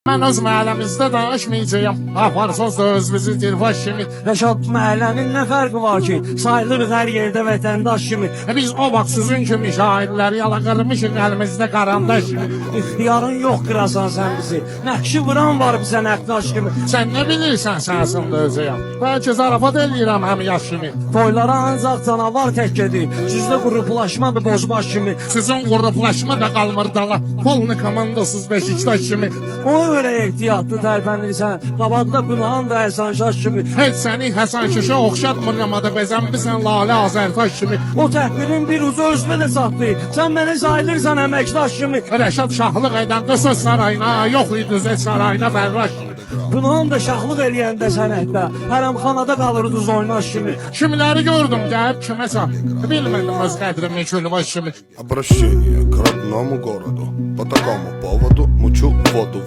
Mən öz məhəlləmizdə danışmayacağım. Aparsın söz bizi dirbaş kimi. Rəşad, məhəllənin nə fərqi var ki? Sayılırıq hər yerdə vətəndaş kimi. Biz o vaxt sizin kimi şahidləri yalaqırmışıq əlimizdə qarandaş kimi. İxtiyarın yox qırasan sən bizi. Nəqşi vuran var bizə nəqdaş kimi. Sən nə bilirsən sənsin özəyəm. Bəlkə zarafat eləyirəm həm yaş kimi. Toylara ancaq canavar tək gedir. Sizdə qruplaşmadır bozbaş kimi. Sizin qruplaşma da qalmır dala. Polni komandasız Beşiktaş kimi. Ona görə ehtiyatlı tərpənirsən. Qabaqda Qunağın da Həsən Şaş kimi. Heç səni Həsən Şişə oxşatmırlamada bəzənmisən Lalə Azərtaş kimi. O təhvilin bir ucu özünə də satdı. Sən məni sayılırsan əməkdaş kimi. Rəşad şahlıq edən qısa sarayına, yox idi düzət sarayına fərraş kimi. Qunağın da şahlıq eləyəndə sənətdə. Hərəmxanada qalırdız oynaş kimi. Kimləri gördüm gəlib kiməsə. Bilmədim öz qədrimi külbaş kimi. Обращение к родному городу. По такому поводу мучу воду.